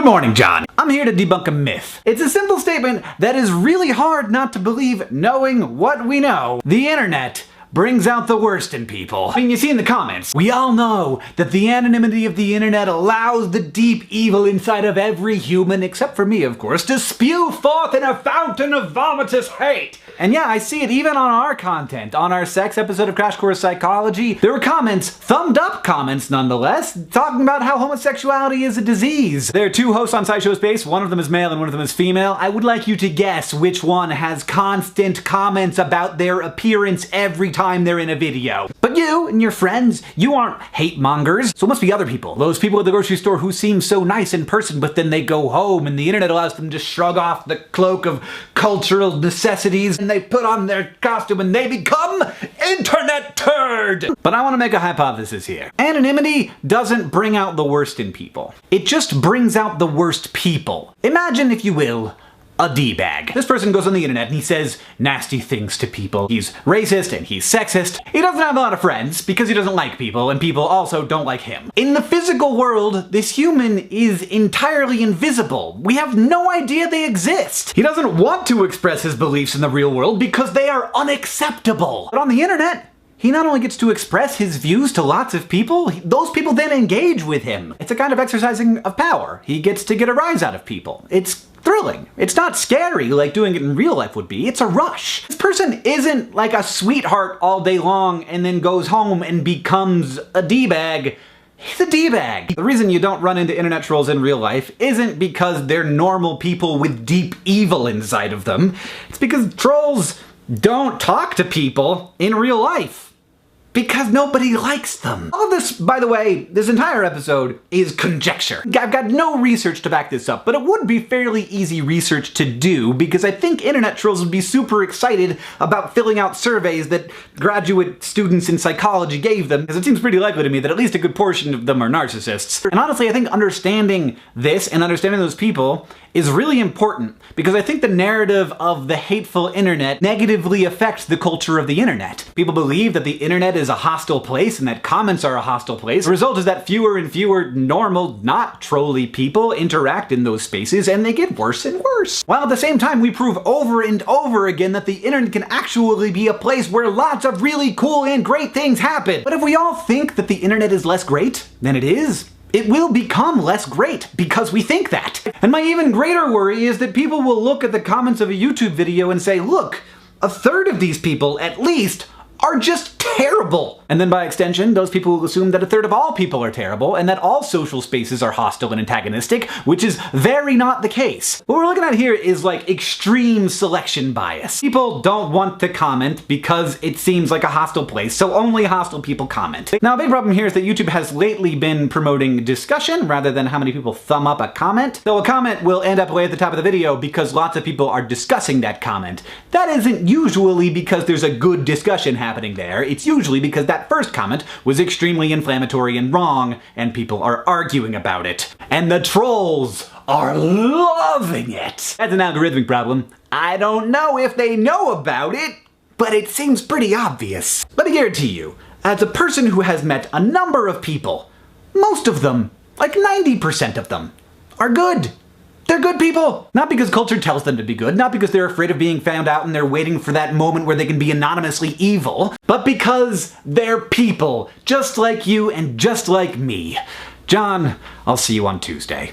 Good morning, John. I'm here to debunk a myth. It's a simple statement that is really hard not to believe knowing what we know. The internet brings out the worst in people. I mean, you see in the comments, we all know that the anonymity of the internet allows the deep evil inside of every human, except for me, of course, to spew forth in a fountain of vomitous hate. And yeah, I see it even on our content. On our sex episode of Crash Course Psychology, there were comments, thumbed up comments nonetheless, talking about how homosexuality is a disease. There are two hosts on SciShow Space, one of them is male and one of them is female. I would like you to guess which one has constant comments about their appearance every time they're in a video. But you and your friends, you aren't hate mongers, so it must be other people. Those people at the grocery store who seem so nice in person, but then they go home and the internet allows them to shrug off the cloak of cultural necessities and they put on their costume and they become internet turd. But I want to make a hypothesis here. Anonymity doesn't bring out the worst in people. It just brings out the worst people. Imagine, if you will, a D-bag. This person goes on the internet and he says nasty things to people. He's racist and he's sexist. He doesn't have a lot of friends because he doesn't like people and people also don't like him. In the physical world, this human is entirely invisible. We have no idea they exist. He doesn't want to express his beliefs in the real world because they are unacceptable. But on the internet, he not only gets to express his views to lots of people, those people then engage with him. It's a kind of exercising of power. He gets to get a rise out of people. It's thrilling. It's not scary like doing it in real life would be. It's a rush. This person isn't like a sweetheart all day long and then goes home and becomes a D-bag. He's a D-bag. The reason you don't run into internet trolls in real life isn't because they're normal people with deep evil inside of them. It's because trolls don't talk to people in real life. Because nobody likes them. All of this, by the way, this entire episode is conjecture. I've got no research to back this up, but it would be fairly easy research to do because I think internet trolls would be super excited about filling out surveys that graduate students in psychology gave them, because it seems pretty likely to me that at least a good portion of them are narcissists. And honestly, I think understanding this and understanding those people is really important because I think the narrative of the hateful internet negatively affects the culture of the internet. People believe that the internet is a hostile place and that comments are a hostile place. The result is that fewer and fewer normal, not trolly people interact in those spaces and they get worse and worse. While at the same time we prove over and over again that the internet can actually be a place where lots of really cool and great things happen. But if we all think that the internet is less great than it is, it will become less great because we think that. And my even greater worry is that people will look at the comments of a YouTube video and say, look, a third of these people, at least, are just terrible. And then by extension, those people will assume that a third of all people are terrible and that all social spaces are hostile and antagonistic, which is very not the case. What we're looking at here is like extreme selection bias. People don't want to comment because it seems like a hostile place, so only hostile people comment. Now, a big problem here is that YouTube has lately been promoting discussion rather than how many people thumb up a comment. So a comment will end up way at the top of the video because lots of people are discussing that comment. That isn't usually because there's a good discussion happening there. It's usually because that first comment was extremely inflammatory and wrong, and people are arguing about it. And the trolls are loving it. That's an algorithmic problem. I don't know if they know about it, but it seems pretty obvious. But I guarantee you, as a person who has met a number of people, most of them, like 90% of them, are good. They're good people. Not because culture tells them to be good, not because they're afraid of being found out and they're waiting for that moment where they can be anonymously evil, but because they're people, just like you and just like me. John, I'll see you on Tuesday.